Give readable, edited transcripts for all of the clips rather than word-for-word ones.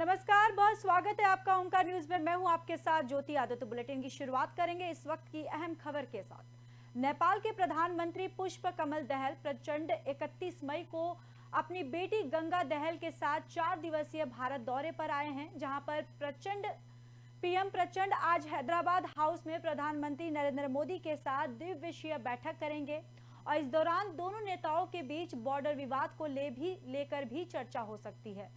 नमस्कार, बहुत स्वागत है आपका ओंकार न्यूज में। मैं हूं आपके साथ ज्योति यादव। तो बुलेटिन की शुरुआत करेंगे इस वक्त की अहम खबर के साथ। नेपाल के प्रधानमंत्री पुष्प कमल दहल प्रचंड 31 मई को अपनी बेटी गंगा दहल के साथ 4 दिवसीय भारत दौरे पर आए हैं, जहां पर पीएम प्रचंड आज हैदराबाद हाउस में प्रधानमंत्री नरेंद्र मोदी के साथ द्विपक्षीय बैठक करेंगे और इस दौरान दोनों नेताओं के बीच बॉर्डर विवाद को लेकर भी चर्चा हो सकती है।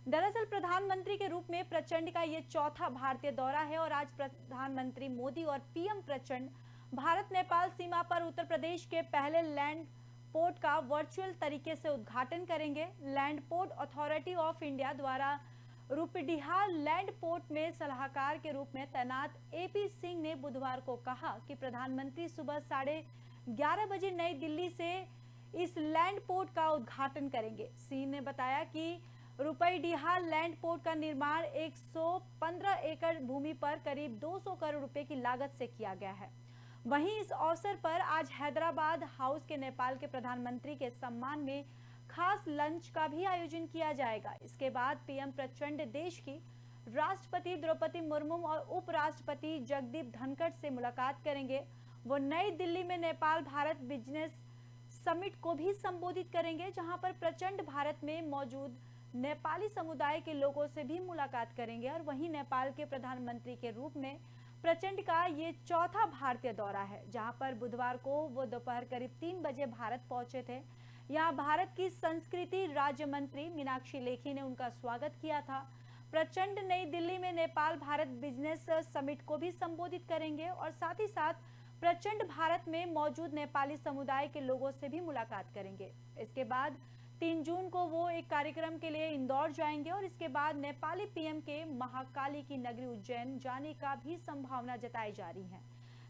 दरअसल प्रधानमंत्री के रूप में प्रचंड का ये चौथा भारतीय दौरा है और आज प्रधानमंत्री मोदी और पीएम प्रचंड भारत नेपाल सीमा पर उत्तर प्रदेश के पहले लैंड पोर्ट का वर्चुअल तरीके से उद्घाटन करेंगे। Land port authority of India द्वारा रूपडीहा लैंड पोर्ट में सलाहकार के रूप में तैनात एपी सिंह ने बुधवार को कहा कि प्रधानमंत्री सुबह 11:30 बजे नई दिल्ली से इस लैंड पोर्ट का उद्घाटन करेंगे। सिंह ने बताया कि रूपडीहा लैंड पोर्ट का निर्माण 115 एकड़ भूमि पर करीब 200 करोड़ रुपए की लागत से किया गया है। वहीं इस अवसर पर आज हैदराबाद हाउस के नेपाल के प्रधानमंत्री के सम्मान में खास लंच का भी आयोजन किया जाएगा। इसके बाद पीएम प्रचंड देश की राष्ट्रपति द्रौपदी मुर्मू और उपराष्ट्रपति जगदीप धनखड़ से मुलाकात करेंगे। वो नई दिल्ली में नेपाल भारत बिजनेस समिट को भी संबोधित करेंगे, जहां पर प्रचंड भारत में मौजूद नेपाली समुदाय के लोगों से भी मुलाकात करेंगे। और वहीं नेपाल के प्रधानमंत्री के रूप में प्रचंड का ये चौथा भारतीय दौरा है, जहां पर बुधवार को वो दोपहर करीब 3 बजे भारत पहुंचे थे। यहाँ भारत की संस्कृति राज्य मंत्री मीनाक्षी लेखी ने उनका स्वागत किया था। प्रचंड नई दिल्ली में नेपाल भारत बिजनेस समिट को भी संबोधित करेंगे और साथ ही साथ प्रचंड भारत में मौजूद नेपाली समुदाय के लोगों से भी मुलाकात करेंगे। इसके बाद 3 जून को वो एक कार्यक्रम के लिए इंदौर जाएंगे और इसके बाद नेपाली पीएम के महाकाली की नगरी उज्जैन जाने का भी संभावना जताई जा रही है।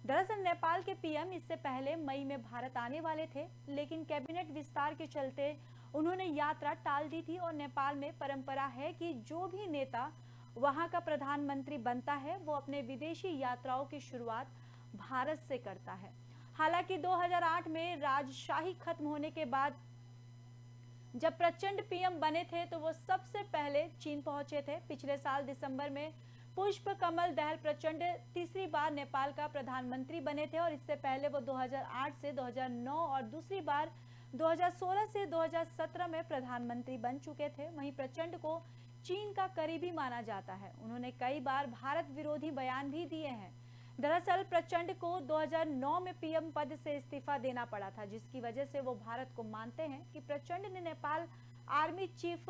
दरअसल नेपाल के पीएम इससे पहले मई में भारत आने वाले थे, लेकिन कैबिनेट विस्तार के चलते उन्होंने यात्रा टाल दी थी। और नेपाल में परंपरा है कि जो भी नेता वहां का प्रधानमंत्री बनता है वो अपने विदेशी यात्राओं की शुरुआत भारत से करता है। हालांकि 2008 में राजशाही खत्म होने के बाद जब प्रचंड पीएम बने थे तो वो सबसे पहले चीन पहुंचे थे। पिछले साल दिसंबर में पुष्प कमल दहल प्रचंड तीसरी बार नेपाल का प्रधानमंत्री बने थे और इससे पहले वो 2008 से 2009 और दूसरी बार 2016 से 2017 में प्रधानमंत्री बन चुके थे। वहीं प्रचंड को चीन का करीबी माना जाता है। उन्होंने कई बार भारत विरोधी बयान भी दिए हैं। दरअसल प्रचंड को 2009 में पीएम पद से इस्तीफा देना पड़ा था, जिसकी वजह से वो भारत को मानते हैं कि प्रचंड ने नेपाल आर्मी चीफ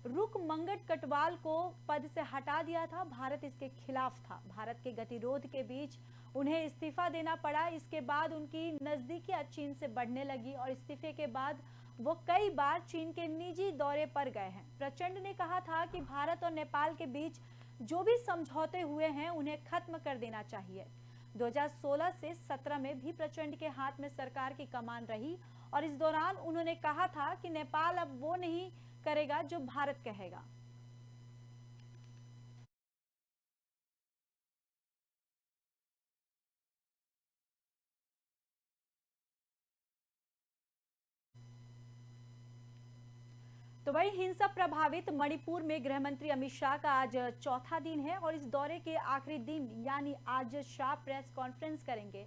रुकमंगट कटवाल को पद से हटा दिया था। भारत इसके खिलाफ था। भारत के गतिरोध के बीच उन्हें इस्तीफा देना पड़ा। इसके बाद उनकी नजदीकियां चीन से बढ़ने लगी और इस्तीफे के बाद वो कई बार चीन के निजी दौरे पर गए हैं। प्रचंड ने कहा था कि भारत और नेपाल के बीच जो भी समझौते हुए हैं उन्हें खत्म कर देना चाहिए। 2016 से 17 में भी प्रचंड के हाथ में सरकार की कमान रही और इस दौरान उन्होंने कहा था कि नेपाल अब वो नहीं करेगा जो भारत कहेगा। तो वही हिंसा प्रभावित मणिपुर में गृह मंत्री अमित शाह का आज चौथा दिन है और इस दौरे के आखिरी दिन यानी आज शाह प्रेस कॉन्फ्रेंस करेंगे।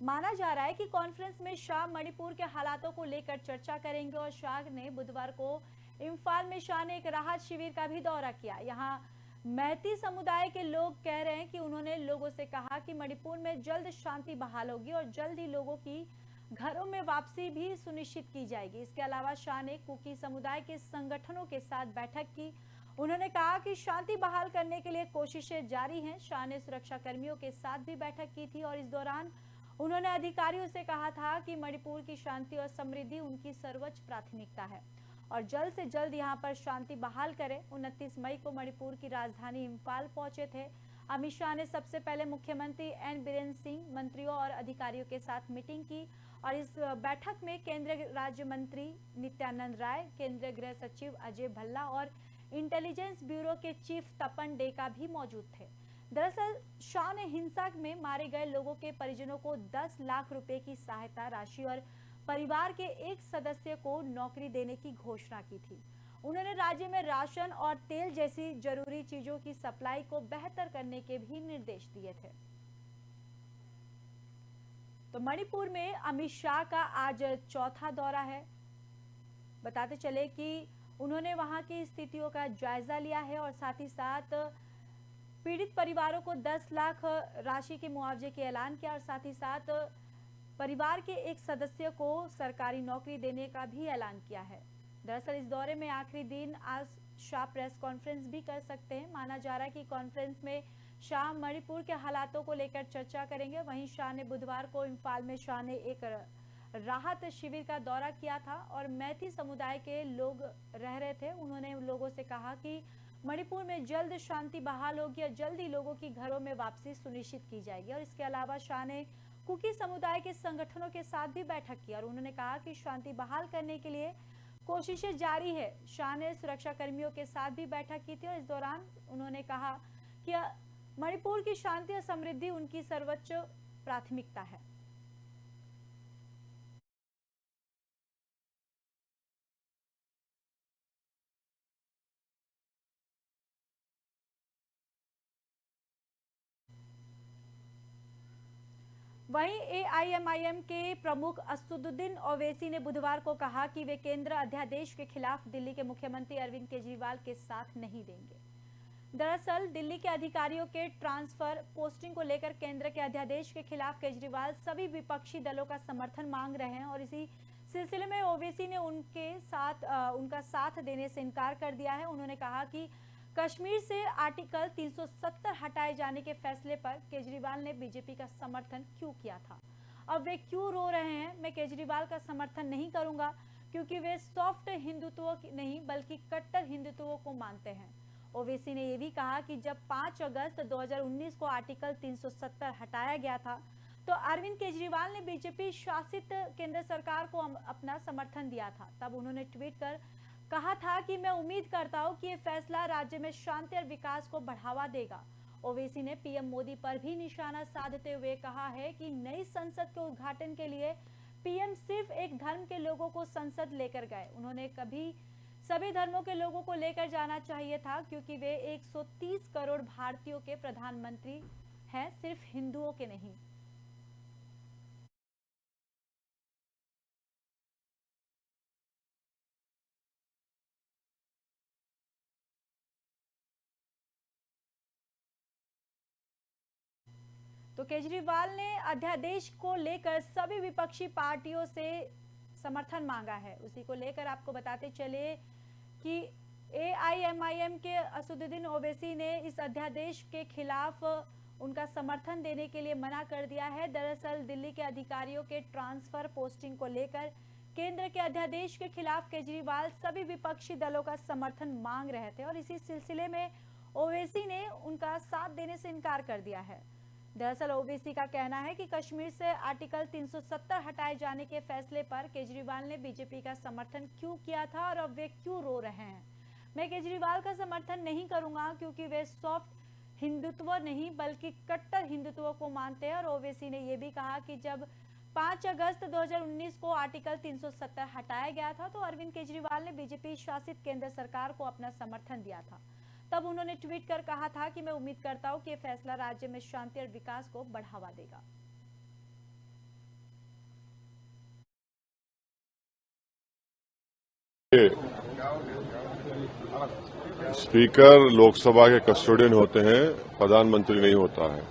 माना जा रहा है कि कॉन्फ्रेंस में शाह मणिपुर के हालातों को लेकर चर्चा करेंगे। और शाह ने बुधवार को इम्फाल में शाह ने एक राहत शिविर का भी दौरा किया। यहाँ मैती समुदाय के लोग कह रहे हैं कि उन्होंने लोगों से कहा कि मणिपुर में जल्द शांति बहाल होगी और जल्द ही लोगों की घरों में वापसी भी सुनिश्चित की जाएगी। इसके अलावा शाह ने कुकी समुदाय के संगठनों के साथ बैठक की। उन्होंने कहा कि शांति बहाल करने के लिए कोशिशें जारी हैं। शाह ने सुरक्षा कर्मियों के साथ भी बैठक की थी और इस दौरान उन्होंने अधिकारियों से कहा था कि मणिपुर की शांति और समृद्धि उनकी सर्वोच्च प्राथमिकता है और जल्द से जल्द यहां पर शांति बहाल करें। 29 मई को मणिपुर की राजधानी इम्फाल पहुंचे थे अमित शाह ने सबसे पहले मुख्यमंत्री एन बीरेन सिंह, मंत्रियों और अधिकारियों के साथ मीटिंग की और इस बैठक में केंद्रीय राज्य मंत्री नित्यानंद राय, केंद्रीय गृह सचिव अजय भल्ला और इंटेलिजेंस ब्यूरो के चीफ तपन डेका भी मौजूद थे। दरअसल शाह ने हिंसा में मारे गए लोगों के परिजनों को 10 लाख रुपए की सहायता राशि और परिवार के एक सदस्य को नौकरी देने की घोषणा की थी। उन्होंने राज्य में राशन और तेल जैसी जरूरी चीजों की सप्लाई को बेहतर करने के भी निर्देश दिए थे। तो मणिपुर में अमित शाह का आज चौथा दौरा है। बताते चले कि उन्होंने वहां की स्थितियों का जायजा लिया है और साथ ही साथ पीड़ित परिवारों को 10 लाख राशि के मुआवजे के ऐलान किया और साथ ही साथ परिवार के एक सदस्य को सरकारी नौकरी देने का भी ऐलान किया है। दरअसल इस दौरे में आखिरी दिन आज शाह प्रेस कॉन्फ्रेंस भी कर सकते हैं। माना जा रहा है कि कॉन्फ्रेंस में शाह मणिपुर के हालातों को लेकर चर्चा करेंगे। वहीं शाह ने बुधवार को इम्फाल में शाह ने एक राहत शिविर का दौरा किया था और मैथी समुदाय के लोग रह रहे थे। उन्होंने उन लोगों से कहा कि मणिपुर में जल्द शांति बहाल होगी और जल्द ही लोगों की घरों में वापसी सुनिश्चित की जाएगी। और इसके अलावा शाह ने कुकी समुदाय के संगठनों के साथ भी बैठक की और उन्होंने कहा कि शांति बहाल करने के लिए कोशिशें जारी है। शाह ने सुरक्षा कर्मियों के साथ भी बैठक की थी और इस दौरान उन्होंने कहा कि मणिपुर की शांति और समृद्धि उनकी सर्वोच्च प्राथमिकता है। वहीं एआईएमआईएम के प्रमुख असदुद्दीन ओवैसी ने बुधवार को कहा कि वे केंद्र अध्यादेश के खिलाफ दिल्ली के मुख्यमंत्री अरविंद केजरीवाल के साथ नहीं देंगे। दरअसल दिल्ली के अधिकारियों के ट्रांसफर पोस्टिंग को लेकर केंद्र के अध्यादेश के खिलाफ केजरीवाल सभी विपक्षी दलों का समर्थन मांग रहे हैं और इसी सिलसिले में ओवैसी ने उनका साथ देने से इनकार कर दिया है। उन्होंने कहा कि कश्मीर से आर्टिकल 370 हटाए जाने के फैसले पर केजरीवाल ने बीजेपी का समर्थन क्यों किया था, अब वे क्यों रो रहे हैं। मैं केजरीवाल का समर्थन नहीं करूंगा क्योंकि वे सॉफ्ट हिंदुत्व नहीं बल्कि कट्टर हिंदुत्व को मानते हैं। ओवैसी ने यह भी कहा कि जब 5 अगस्त 2019 को आर्टिकल 370 हटाया गया था तो अरविंद केजरीवाल ने बीजेपी शासित केंद्र सरकार को अपना समर्थन दिया था। तब उन्होंने ट्वीट कर कहा था कि मैं उम्मीद करता हूं कि ये फैसला राज्य में शांति और विकास को बढ़ावा देगा। ओवैसी ने पीएम मोदी पर भी निशाना साधते हुए कहा है कि नई संसद के उद्घाटन के लिए पीएम सिर्फ एक धर्म के लोगों को संसद लेकर गए। उन्होंने कभी सभी धर्मों के लोगों को लेकर जाना चाहिए था क्योंकि वे 130 करोड़ भारतीयों के प्रधानमंत्री हैं, सिर्फ हिंदुओं के नहीं। तो केजरीवाल ने अध्यादेश को लेकर सभी विपक्षी पार्टियों से समर्थन मांगा है। उसी को लेकर आपको बताते चले कि एआईएमआईएम के असदुद्दीन ओवैसी ने इस अध्यादेश के खिलाफ उनका समर्थन देने के लिए मना कर दिया है। दरअसल दिल्ली के अधिकारियों के ट्रांसफर पोस्टिंग को लेकर केंद्र के अध्यादेश के खिलाफ केजरीवाल सभी विपक्षी दलों का समर्थन मांग रहे थे और इसी सिलसिले में ओवैसी ने उनका साथ देने से इनकार कर दिया है। दरअसल ओवैसी का कहना है कि कश्मीर से आर्टिकल 370 हटाए जाने के फैसले पर केजरीवाल ने बीजेपी का समर्थन क्यों किया था और अब वे क्यों रो रहे हैं। मैं केजरीवाल का समर्थन नहीं करूंगा क्योंकि वे सॉफ्ट हिंदुत्व नहीं बल्कि कट्टर हिंदुत्व को मानते हैं। और ओवैसी ने यह भी कहा कि जब 5 अगस्त 2019 को आर्टिकल 370 हटाया गया था तो अरविंद केजरीवाल ने बीजेपी शासित केंद्र सरकार को अपना समर्थन दिया था। तब उन्होंने ट्वीट कर कहा था कि मैं उम्मीद करता हूं कि यह फैसला राज्य में शांति और विकास को बढ़ावा देगा। स्पीकर लोकसभा के कस्टोडियन होते हैं, प्रधानमंत्री नहीं होता है।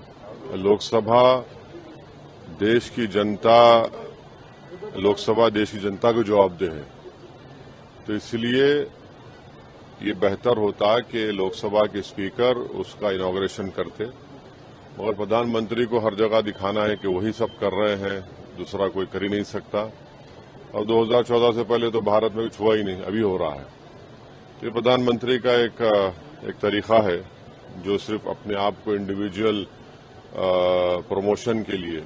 लोकसभा देश की जनता को जवाबदेह है, तो इसलिए ये बेहतर होता है कि लोकसभा के स्पीकर उसका इनॉग्रेशन करते। मगर प्रधानमंत्री को हर जगह दिखाना है कि वही सब कर रहे हैं, दूसरा कोई कर ही नहीं सकता। और 2014 से पहले तो भारत में कुछ हुआ ही नहीं, अभी हो रहा है। तो ये प्रधानमंत्री का एक तरीका है जो सिर्फ अपने आप को इंडिविजुअल प्रमोशन के लिए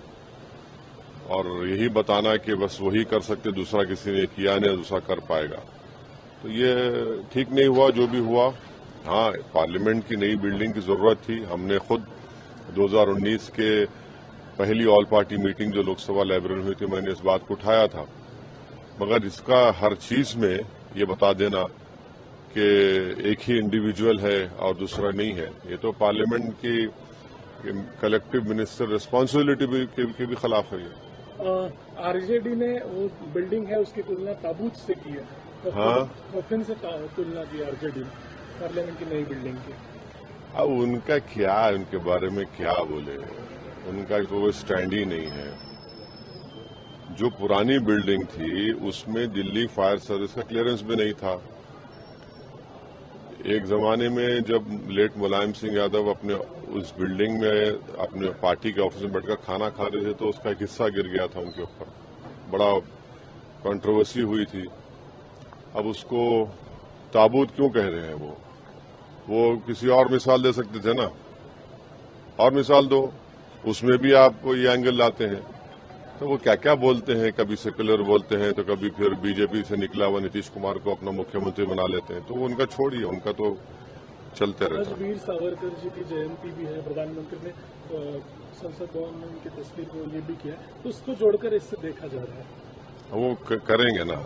और यही बताना कि बस वही कर सकते, दूसरा किसी ने किया नहीं, दूसरा कर पाएगा। तो ये ठीक नहीं हुआ जो भी हुआ। हाँ, पार्लियामेंट की नई बिल्डिंग की जरूरत थी। हमने खुद 2019 के पहली ऑल पार्टी मीटिंग जो लोकसभा लाइब्रेरी में हुई थी, मैंने इस बात को उठाया था। मगर इसका हर चीज में ये बता देना कि एक ही इंडिविजुअल है और दूसरा नहीं है। ये तो पार्लियामेंट की कलेक्टिव मिनिस्टर रिस्पॉन्सिबिलिटी के भी खिलाफ है ये। आरजेडी ने वो बिल्डिंग है उसकी तुलना ताबूत से की है, तो हाँ। कफिन से तुलना की आरजेडी ने पार्लियामेंट की नई बिल्डिंग की। अब उनका क्या, उनके बारे में क्या बोले, उनका कोई स्टैंड ही नहीं है। जो पुरानी बिल्डिंग थी उसमें दिल्ली फायर सर्विस का क्लियरेंस भी नहीं था। एक जमाने में जब लेट मुलायम सिंह यादव अपने उस बिल्डिंग में अपने पार्टी के ऑफिस में बैठकर खाना खा रहे थे तो उसका एक हिस्सा गिर गया था उनके ऊपर, बड़ा कंट्रोवर्सी हुई थी। अब उसको ताबूत क्यों कह रहे हैं? वो किसी और मिसाल दे सकते थे ना, और मिसाल दो, उसमें भी आप ये एंगल लाते हैं। तो वो क्या क्या बोलते हैं, कभी सेक्युलर बोलते हैं तो कभी फिर बीजेपी से निकला हुआ नीतीश कुमार को अपना मुख्यमंत्री बना लेते हैं। तो उनका छोड़िए, उनका तो चलते रहता है। वीर सावरकर जी की जयंती भी है, प्रधानमंत्री ने संसद भवन में उनकी तस्वीर को ये भी किया, तो उसको जोड़कर इससे देखा जा रहा है। वो करेंगे ना।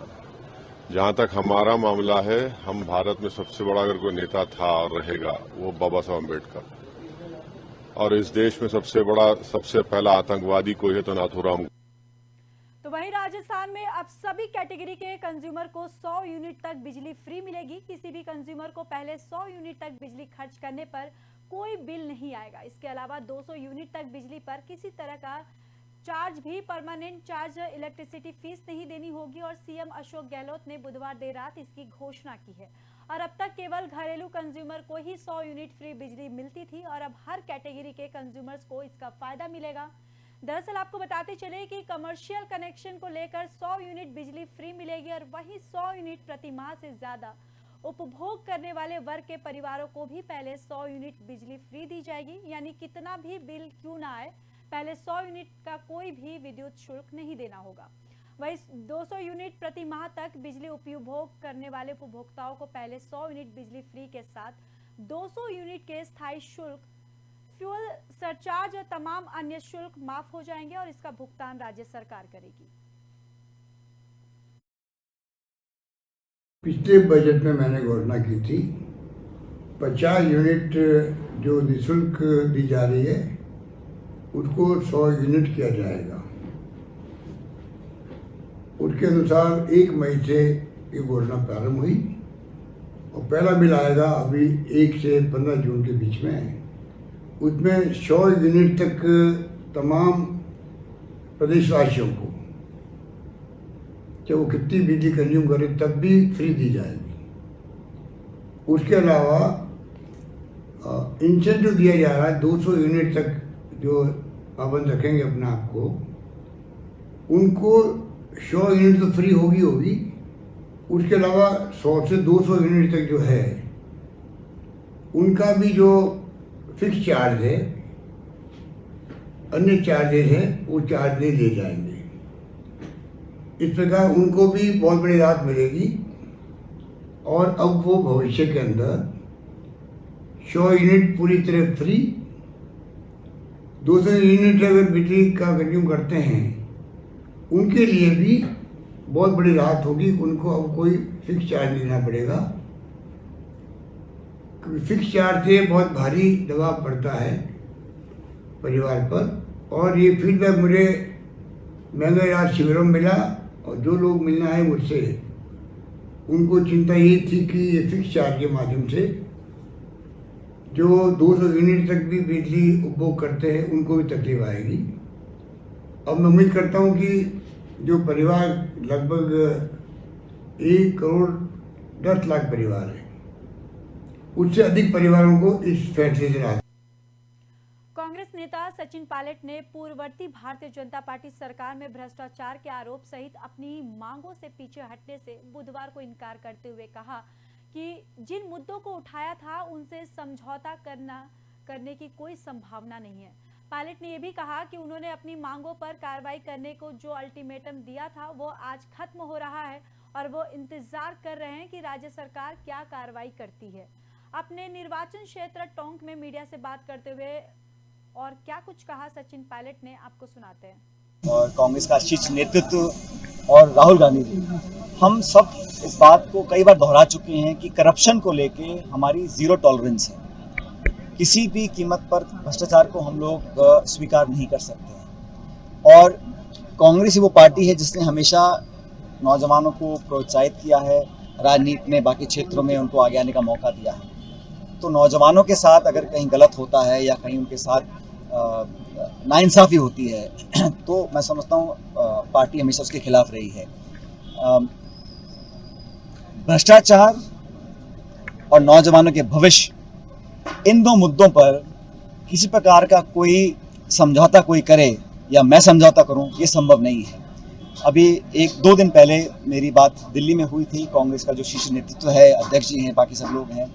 जहां तक हमारा मामला है, हम भारत में सबसे बड़ा अगर कोई नेता था और रहेगा वो बाबा साहब अम्बेडकर, और इस देश में सबसे पहला आतंकवादी कोई है तो नाथूराम। तो वहीं राजस्थान में अब सभी कैटेगरी के कंज्यूमर को 100 यूनिट तक बिजली फ्री मिलेगी। किसी भी कंज्यूमर को पहले 100 यूनिट तक बिजली खर्च करने पर कोई बिल नहीं आएगा। इसके अलावा 200 यूनिट तक बिजली पर किसी तरह का चार्ज भी परमानेंट चार्ज इलेक्ट्रिसिटी फीस नहीं देनी होगी। और सीएम अशोक गहलोत ने बुधवार देर रात इसकी घोषणा की है। और अब तक केवल घरेलू कंज्यूमर को ही 100 यूनिट फ्री बिजली मिलती थी और अब हर कैटेगरी के कंज्यूमर्स को इसका फायदा मिलेगा। दरअसल आपको बताते चले कि कमर्शियल कनेक्शन को लेकर 100 यूनिट बिजली फ्री मिलेगी और वहीं 100 यूनिट प्रति माह से ज्यादा उपभोग करने वाले वर्ग के परिवारों को भी पहले 100 यूनिट बिजली फ्री दी जाएगी। यानी कितना भी बिल क्यों ना आए, पहले 100 यूनिट का कोई भी विद्युत शुल्क नहीं देना होगा। वहीं 200 यूनिट प्रति माह तक बिजली उपभोग करने वाले उपभोक्ताओं को पहले 100 यूनिट बिजली फ्री के साथ 200 यूनिट के स्थायी शुल्क, फ्यूल सरचार्ज और तमाम अन्य शुल्क माफ हो जाएंगे और इसका भुगतान राज्य सरकार करेगी। पिछले बजट में मैंने घोषणा की थी 50 यूनिट जो निःशुल्क दी जा रही है उसको 100 यूनिट किया जाएगा। उसके अनुसार 1 मई से ये घोषणा प्रारंभ हुई और पहला बिल आएगा अभी 1 से 15 जून के बीच में। उसमें 100 यूनिट तक तमाम प्रदेशवासियों को, चाहे वो कितनी बिजली कंज्यूम करे, तब भी फ्री दी जाएगी। उसके अलावा इंसेंटिव दिया जा रहा है 200 यूनिट तक जो पाबंद रखेंगे अपने आप को, उनको 100 यूनिट तो फ्री होगी। उसके अलावा 100 से 200 यूनिट तक जो है उनका भी जो फिक्स चार्ज है, अन्य चार्जेज है, वो चार्ज नहीं दिए जाएंगे। इस प्रकार उनको भी बहुत बड़ी राहत मिलेगी और अब वो भविष्य के अंदर 100 यूनिट पूरी तरह फ्री, 200 यूनिट अगर बिजली का कंज्यूम करते हैं उनके लिए भी बहुत बड़ी राहत होगी। उनको अब कोई फिक्स चार्ज नहीं देना पड़ेगा। फिक्स चार्ज से बहुत भारी दबाव पड़ता है परिवार पर और ये फीडबैक मुझे महंगा इलाज शिविरों में मिला और जो लोग मिलना है मुझसे उनको चिंता ये थी कि ये फिक्स चार्ज के माध्यम से जो 200 यूनिट तक भी बिजली उपभोग करते हैं उनको भी तकलीफ आएगी। अब मैं उम्मीद करता हूँ कि जो परिवार लगभग 1 करोड़ 10 लाख परिवार है, उससे अधिक परिवारों को इस फैसले से राहत। कांग्रेस नेता सचिन पायलट ने पूर्ववर्ती भारतीय जनता पार्टी सरकार में भ्रष्टाचार के आरोप सहित अपनी मांगों से पीछे हटने से बुधवार को इनकार करते हुए कहा कि जिन मुद्दों को उठाया था उनसे समझौता करने की कोई संभावना नहीं है। पायलट ने यह भी कहा कि उन्होंने अपनी मांगों पर कार्रवाई करने को जो अल्टीमेटम दिया था वो आज खत्म हो रहा है और वो इंतजार कर रहे हैं कि राज्य सरकार क्या कार्रवाई करती है। अपने निर्वाचन क्षेत्र टोंक में मीडिया से बात करते हुए और क्या कुछ कहा सचिन पायलट ने, आपको सुनाते हैं। और कांग्रेस का शीर्ष नेतृत्व और राहुल गांधी जी, हम सब इस बात को कई बार दोहरा चुके हैं कि करप्शन को लेके हमारी जीरो टॉलरेंस है। किसी भी कीमत पर भ्रष्टाचार को हम लोग स्वीकार नहीं कर सकते हैं। और कांग्रेस ही वो पार्टी है जिसने हमेशा नौजवानों को प्रोत्साहित किया है, राजनीति में बाकी क्षेत्रों में उनको आगे आने का मौका दिया है। तो नौजवानों के साथ अगर कहीं गलत होता है या कहीं उनके साथ नाइंसाफ़ी होती है तो मैं समझता हूँ पार्टी हमेशा उसके खिलाफ रही है। भ्रष्टाचार और नौजवानों के भविष्य, इन दो मुद्दों पर किसी प्रकार का कोई समझौता कोई करे या मैं समझौता करूं, ये संभव नहीं है। अभी 1-2 दिन पहले मेरी बात दिल्ली में हुई थी। कांग्रेस का जो शीर्ष नेतृत्व है, अध्यक्ष जी हैं, बाकी सब लोग हैं,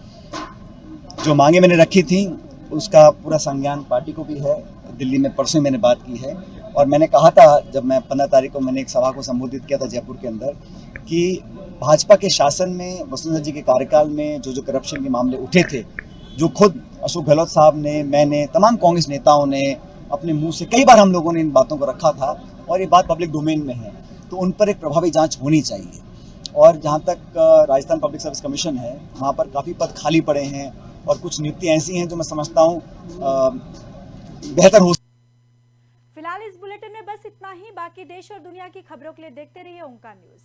जो मांगे मैंने रखी थी उसका पूरा संज्ञान पार्टी को भी है। दिल्ली में परसों मैंने बात की है और मैंने कहा था, जब मैं 15 तारीख को मैंने एक सभा को संबोधित किया था जयपुर के अंदर, कि भाजपा के शासन में, वसुंधरा जी के कार्यकाल में जो करप्शन के मामले उठे थे, जो खुद अशोक गहलोत साहब ने, मैंने, तमाम कांग्रेस नेताओं ने अपने मुंह से कई बार हम लोगों ने इन बातों को रखा था और ये बात पब्लिक डोमेन में है, तो उन पर एक प्रभावी जांच होनी चाहिए। और जहाँ तक राजस्थान पब्लिक सर्विस कमीशन है, वहाँ पर काफ़ी पद खाली पड़े हैं और कुछ नियुक्तियाँ ऐसी हैं जो मैं समझता हूँ बेहतर हो। फिलहाल इस बुलेटिन में बस इतना ही। बाकी देश और दुनिया की खबरों के लिए देखते रहिए ओंकार न्यूज।